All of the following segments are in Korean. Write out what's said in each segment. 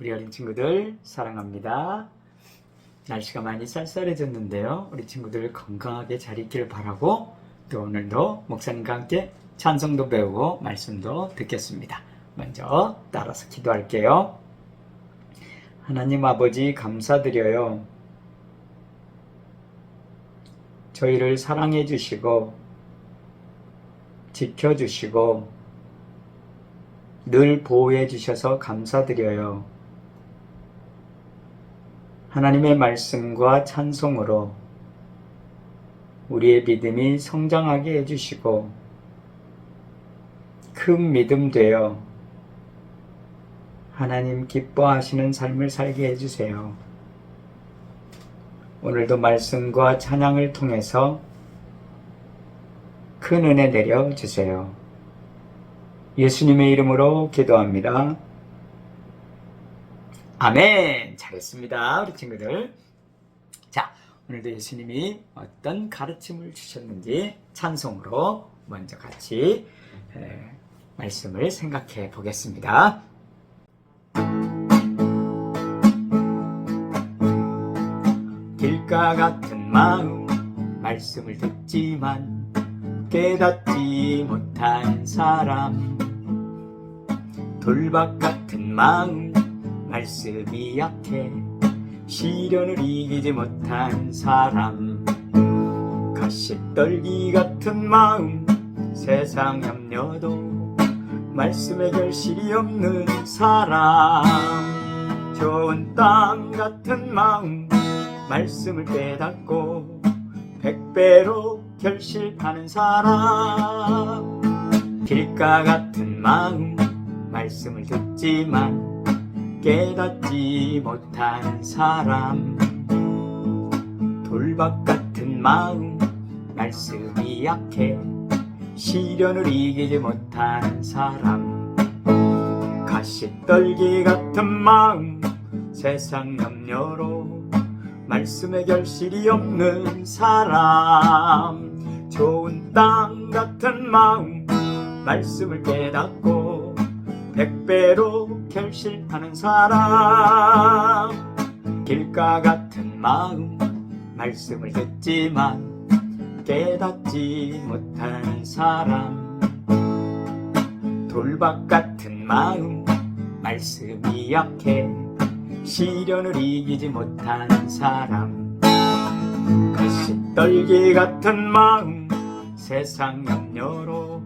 우리 어린 친구들 사랑합니다. 날씨가 많이 쌀쌀해졌는데요. 우리 친구들 건강하게 잘 있기를 바라고 또 오늘도 목사님과 함께 찬송도 배우고 말씀도 듣겠습니다. 먼저 따라서 기도할게요. 하나님 아버지 감사드려요. 저희를 사랑해 주시고 지켜주시고 늘 보호해 주셔서 감사드려요. 하나님의 말씀과 찬송으로 우리의 믿음이 성장하게 해주시고 큰 믿음 되어 하나님 기뻐하시는 삶을 살게 해주세요. 오늘도 말씀과 찬양을 통해서 큰 은혜 내려주세요. 예수님의 이름으로 기도합니다. 아멘. 잘했습니다. 우리 친구들. 자, 오늘도 예수님이 어떤 가르침을 주셨는지 찬송으로 먼저 같이 말씀을 생각해 보겠습니다. 길가 같은 마음 말씀을 듣지만 깨닫지 못한 사람, 돌박 같은 마음 말씀이 약해 시련을 이기지 못한 사람, 가시떨기 같은 마음 세상 염려도 말씀에 결실이 없는 사람, 좋은 땅 같은 마음 말씀을 깨닫고 백배로 결실하는 사람, 길가 같은 마음 말씀을 듣지만 깨닫지 못한 사람, 돌박 같은 마음 말씀이 약해 시련을 이기지 못한 사람, 가시떨기 같은 마음 세상 염려로 말씀에 결실이 없는 사람, 좋은 땅 같은 마음 말씀을 깨닫고 백배로 결실하는 사람, 길가 같은 마음 말씀을 듣지만 깨닫지 못한 사람, 돌박 같은 마음 말씀이 약해 시련을 이기지 못한 사람, 가시떨기 같은 마음 세상 염려로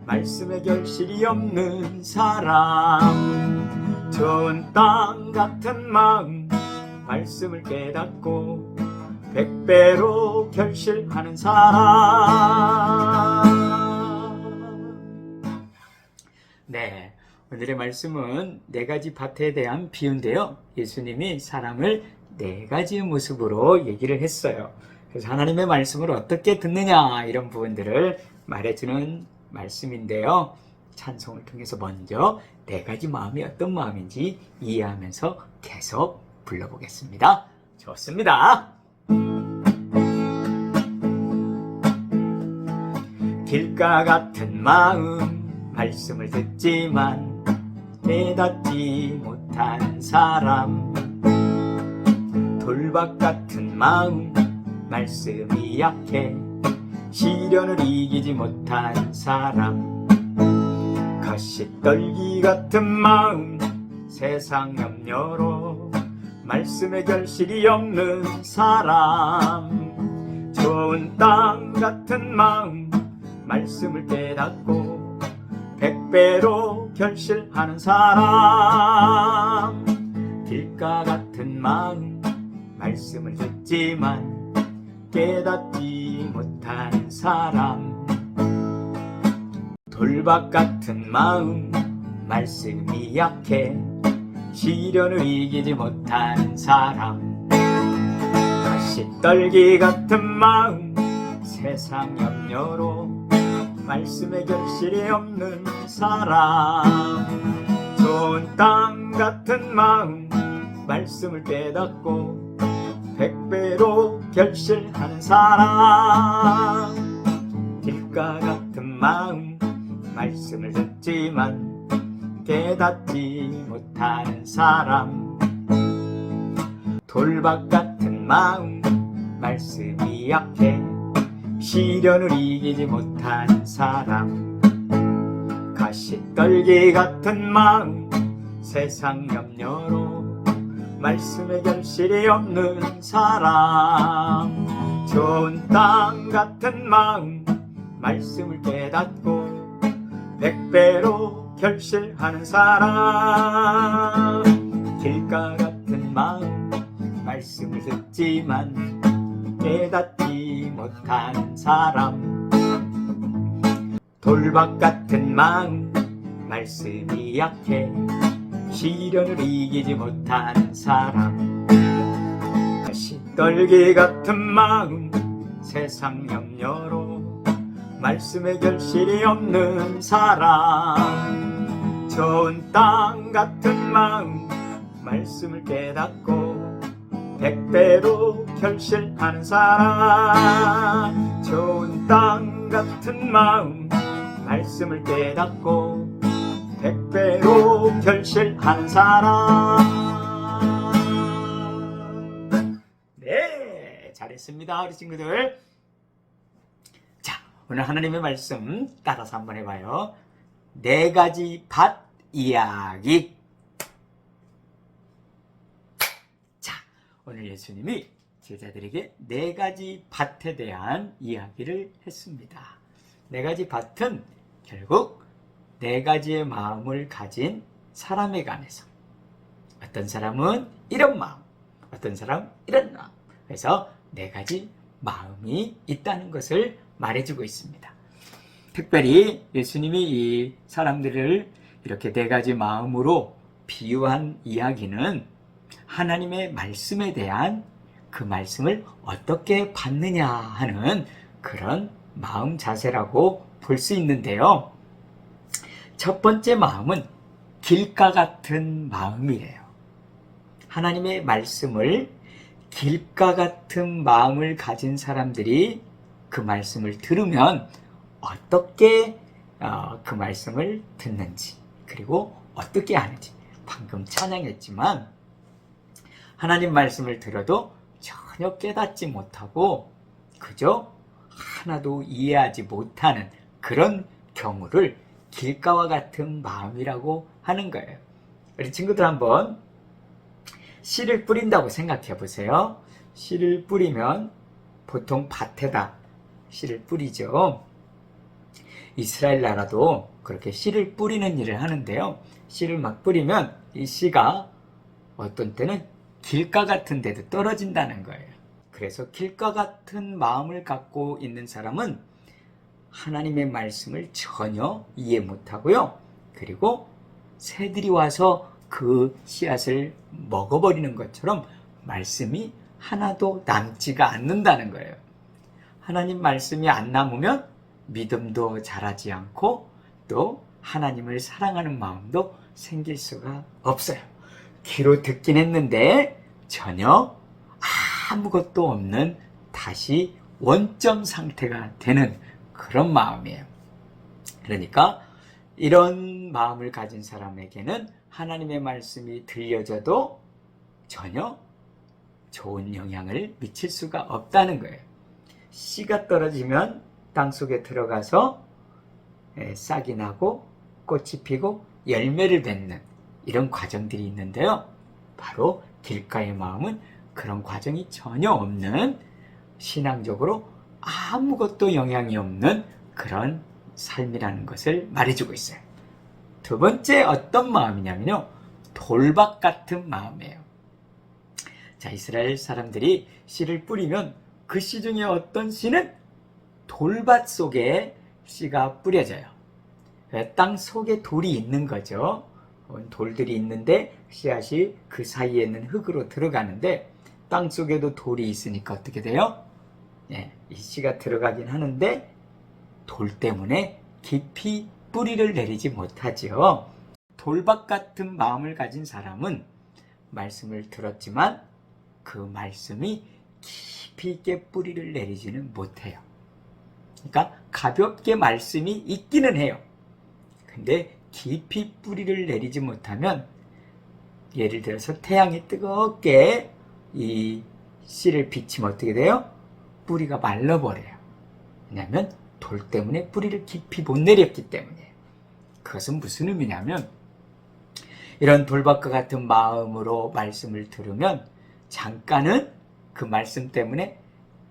말씀에 결실이 없는 사람, 좋은 땅 같은 마음 말씀을 깨닫고 백배로 결실하는 사람. 네, 오늘의 말씀은 네 가지 밭에 대한 비유인데요. 예수님이 사람을 네 가지 모습으로 얘기를 했어요. 그래서 하나님의 말씀을 어떻게 듣느냐 이런 부분들을 말해주는 말씀인데요. 찬송을 통해서 먼저 네 가지 마음이 어떤 마음인지 이해하면서 계속 불러보겠습니다. 좋습니다. 길가 같은 마음 말씀을 듣지만 깨닫지 못한 사람, 돌박 같은 마음 말씀이 약해 시련을 이기지 못한 사람, 가시떨기 같은 마음 세상 염려로 말씀에 결실이 없는 사람, 좋은 땅 같은 마음 말씀을 깨닫고 백배로 결실하는 사람, 길가 같은 마음 말씀을 듣지만 깨닫지 못한 사람, 돌박 같은 마음 말씀이 약해 시련을 이기지 못한 사람, 가시떨기 같은 마음 세상 염려로 말씀에 결실이 없는 사람, 좋은 땅 같은 마음 말씀을 깨닫고 백배로 결실하는 사람, 길가 같은 마음 말씀을 듣지만 깨닫지 못하는 사람, 돌박 같은 마음, 말씀이 약해 시련을 이기지 못하는 사람, 가시떨기 같은 마음, 세상 염려로 말씀에 결실이 없는 사람, 좋은 땅 같은 마음, 말씀을 깨닫고 100배로 결실하는 사람, 길가 같은 마음, 말씀을 듣지만 깨닫지 못하는 사람, 돌박 같은 마음, 말씀이 약해 시련을 이기지 못하는 사람, 가시떨기 같은 마음, 세상 염려로 말씀에 결실이 없는 사람, 좋은 땅 같은 마음, 말씀을 깨닫고 100배로 결실하는 사람, 좋은 땅 같은 마음, 말씀을 깨닫고 100배로 결실하는 사람. 네, 잘했습니다 우리 친구들. 자, 오늘 하나님의 말씀 따라서 한번 해봐요. 4가지 밭 이야기. 자, 오늘 예수님이 제자들에게 4가지 밭에 대한 이야기를 했습니다. 4가지 밭은 결국 4가지의 마음을 가진 사람에 관해서, 어떤 사람은 이런 마음, 어떤 사람은 이런 마음, 그래서 4가지 마음이 있다는 것을 말해주고 있습니다. 특별히 예수님이 이 사람들을 이렇게 4가지 마음으로 비유한 이야기는 하나님의 말씀에 대한 그 말씀을 어떻게 받느냐 하는 그런 마음 자세라고 볼 수 있는데요. 첫 번째 마음은 길가 같은 마음이래요. 하나님의 말씀을 길가 같은 마음을 가진 사람들이 그 말씀을 들으면 어떻게 그 말씀을 듣는지, 그리고 어떻게 하는지, 방금 찬양했지만 하나님 말씀을 들어도 전혀 깨닫지 못하고 그저 하나도 이해하지 못하는 그런 경우를 길가와 같은 마음이라고 하는 거예요. 우리 친구들 한번 씨를 뿌린다고 생각해 보세요. 씨를 뿌리면 보통 밭에다 씨를 뿌리죠. 이스라엘 나라도 그렇게 씨를 뿌리는 일을 하는데요. 씨를 막 뿌리면 이 씨가 어떤 때는 길가 같은 데도 떨어진다는 거예요. 그래서 길가 같은 마음을 갖고 있는 사람은 하나님의 말씀을 전혀 이해 못하고요. 그리고 새들이 와서 그 씨앗을 먹어버리는 것처럼 말씀이 하나도 남지가 않는다는 거예요. 하나님 말씀이 안 남으면 믿음도 자라지 않고 또 하나님을 사랑하는 마음도 생길 수가 없어요. 귀로 듣긴 했는데 전혀 아무것도 없는 다시 원점 상태가 되는 그런 마음이에요. 그러니까 이런 마음을 가진 사람에게는 하나님의 말씀이 들려져도 전혀 좋은 영향을 미칠 수가 없다는 거예요. 씨가 떨어지면 땅속에 들어가서 싹이 나고 꽃이 피고 열매를 맺는 이런 과정들이 있는데요. 바로 길가의 마음은 그런 과정이 전혀 없는, 신앙적으로 아무것도 영향이 없는 그런 삶이라는 것을 말해주고 있어요. 두 번째 어떤 마음이냐면요, 돌박 같은 마음이에요. 자, 이스라엘 사람들이 씨를 뿌리면 그 씨 중에 어떤 씨는 돌밭 속에 씨가 뿌려져요. 땅 속에 돌이 있는 거죠. 돌들이 있는데 씨앗이 그 사이에 있는 흙으로 들어가는데 땅 속에도 돌이 있으니까 어떻게 돼요? 이 씨가 들어가긴 하는데 돌 때문에 깊이 뿌리를 내리지 못하죠. 돌박 같은 마음을 가진 사람은 말씀을 들었지만 그 말씀이 깊이 있게 뿌리를 내리지는 못해요. 그러니까 가볍게 말씀이 있기는 해요. 근데 깊이 뿌리를 내리지 못하면, 예를 들어서 태양이 뜨겁게 이 씨를 비치면 어떻게 돼요? 뿌리가 말라버려요. 왜냐하면 돌 때문에 뿌리를 깊이 못 내렸기 때문에. 그것은 무슨 의미냐면, 이런 돌밭과 같은 마음으로 말씀을 들으면 잠깐은 그 말씀 때문에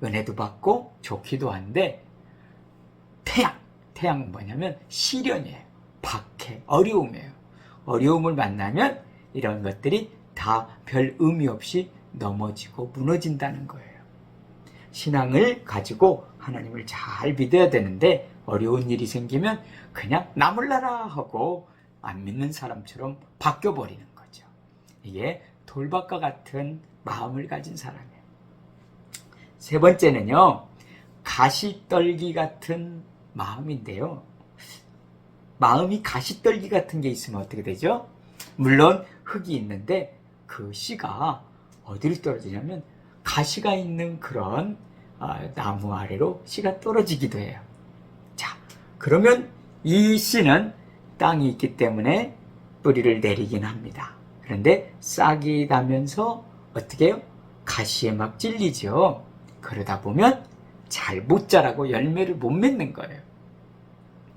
은혜도 받고 좋기도 한데, 태양은 뭐냐면 시련이에요. 박해, 어려움이에요. 어려움을 만나면 이런 것들이 다 별 의미 없이 넘어지고 무너진다는 거예요. 신앙을 가지고 하나님을 잘 믿어야 되는데, 어려운 일이 생기면 그냥 나 몰라라 하고 안 믿는 사람처럼 바뀌어버리는 거죠. 이게 돌밭과 같은 마음을 가진 사람이에요. 세 번째는요, 가시떨기 같은 마음인데요. 마음이 가시떨기 같은 게 있으면 어떻게 되죠? 물론 흙이 있는데 그 씨가 어디로 떨어지냐면 가시가 있는 그런 나무 아래로 씨가 떨어지기도 해요. 자, 그러면 이 씨는 땅이 있기 때문에 뿌리를 내리긴 합니다. 그런데 싹이 나면서 어떻게 해요? 가시에 막 찔리죠. 그러다 보면 잘 못 자라고 열매를 못 맺는 거예요.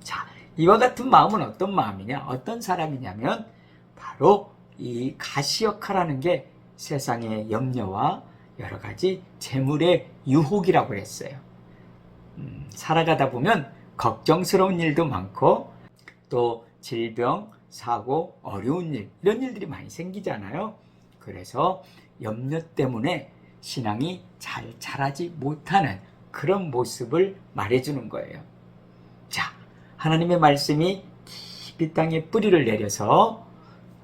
자, 이와 같은 마음은 어떤 마음이냐? 어떤 사람이냐면 바로 이 가시 역할하는 게 세상의 염려와 여러 가지 재물의 유혹이라고 했어요. 살아가다 보면 걱정스러운 일도 많고 또 질병, 사고, 어려운 일, 이런 일들이 많이 생기잖아요. 그래서 염려 때문에 신앙이 잘 자라지 못하는 그런 모습을 말해주는 거예요. 자, 하나님의 말씀이 깊이 땅에 뿌리를 내려서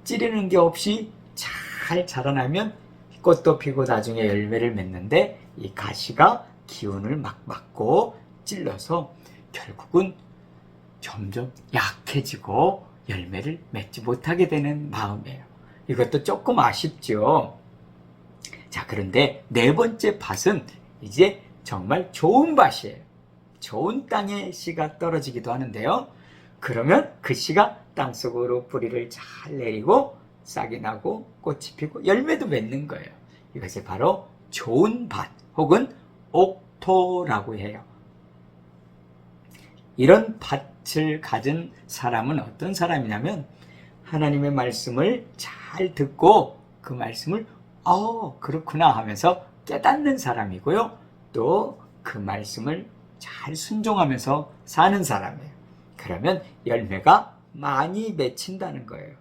찌르는 게 없이 잘 자라나면 꽃도 피고 나중에 열매를 맺는데, 이 가시가 기운을 막 받고 찔러서 결국은 점점 약해지고 열매를 맺지 못하게 되는 마음이에요. 이것도 조금 아쉽죠. 자, 그런데 네 번째 밭은 이제 정말 좋은 밭이에요. 좋은 땅에 씨가 떨어지기도 하는데요. 그러면 그 씨가 땅속으로 뿌리를 잘 내리고 싹이 나고 꽃이 피고 열매도 맺는 거예요. 이것이 바로 좋은 밭 혹은 옥토라고 해요. 이런 밭을 가진 사람은 어떤 사람이냐면 하나님의 말씀을 잘 듣고 그 말씀을 그렇구나 하면서 깨닫는 사람이고요. 또 그 말씀을 잘 순종하면서 사는 사람이에요. 그러면 열매가 많이 맺힌다는 거예요.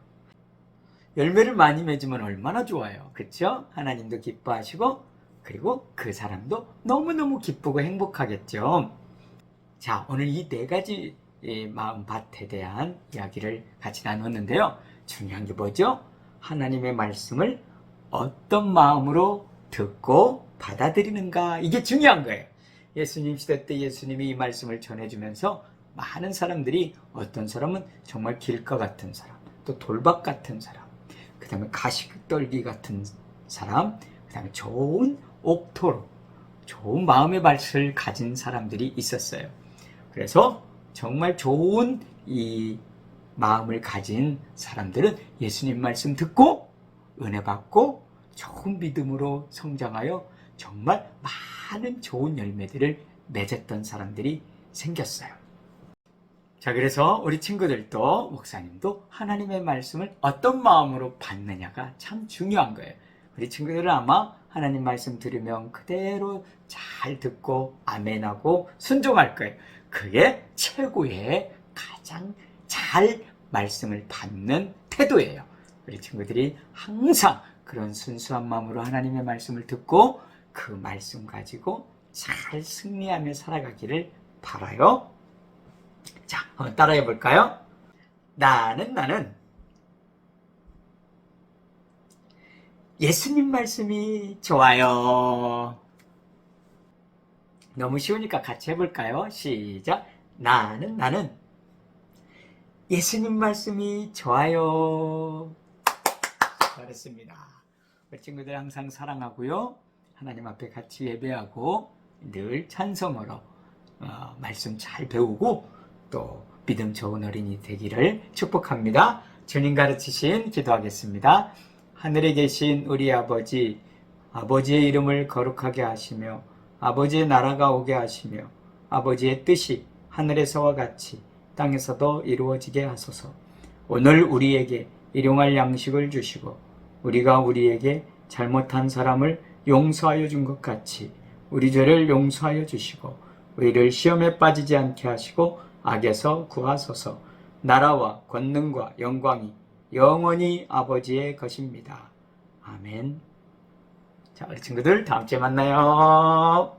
열매를 많이 맺으면 얼마나 좋아요. 그렇죠? 하나님도 기뻐하시고 그리고 그 사람도 너무너무 기쁘고 행복하겠죠. 자, 오늘 이 네 가지 마음밭에 대한 이야기를 같이 나눴는데요. 중요한 게 뭐죠? 하나님의 말씀을 어떤 마음으로 듣고 받아들이는가, 이게 중요한 거예요. 예수님 시대 때 예수님이 이 말씀을 전해주면서 많은 사람들이, 어떤 사람은 정말 길가 같은 사람, 또 돌밭 같은 사람, 그 다음에 가시떨기 같은 사람, 그 다음에 좋은 옥토로 좋은 마음의 밭을 가진 사람들이 있었어요. 그래서 정말 좋은 이 마음을 가진 사람들은 예수님 말씀 듣고 은혜 받고 좋은 믿음으로 성장하여 정말 많은 좋은 열매들을 맺었던 사람들이 생겼어요. 자, 그래서 우리 친구들도 목사님도 하나님의 말씀을 어떤 마음으로 받느냐가 참 중요한 거예요. 우리 친구들은 아마 하나님 말씀 들으면 그대로 잘 듣고 아멘하고 순종할 거예요. 그게 최고의 가장 잘 말씀을 받는 태도예요. 우리 친구들이 항상 그런 순수한 마음으로 하나님의 말씀을 듣고 그 말씀 가지고 잘 승리하며 살아가기를 바라요. 자, 한번 따라해 볼까요? 나는 예수님 말씀이 좋아요. 너무 쉬우니까 같이 해볼까요? 시작. 나는 예수님 말씀이 좋아요. 잘했습니다. 우리 친구들 항상 사랑하고요. 하나님 앞에 같이 예배하고 늘 찬송으로 말씀 잘 배우고 또 믿음 좋은 어린이 되기를 축복합니다. 주님 가르치신 기도하겠습니다. 하늘에 계신 우리 아버지, 아버지의 이름을 거룩하게 하시며 아버지의 나라가 오게 하시며 아버지의 뜻이 하늘에서와 같이 땅에서도 이루어지게 하소서. 오늘 우리에게 일용할 양식을 주시고 우리가 우리에게 잘못한 사람을 용서하여 준 것 같이 우리 죄를 용서하여 주시고 우리를 시험에 빠지지 않게 하시고 악에서 구하소서. 나라와 권능과 영광이 영원히 아버지의 것입니다. 아멘. 자, 우리 친구들 다음 주에 만나요.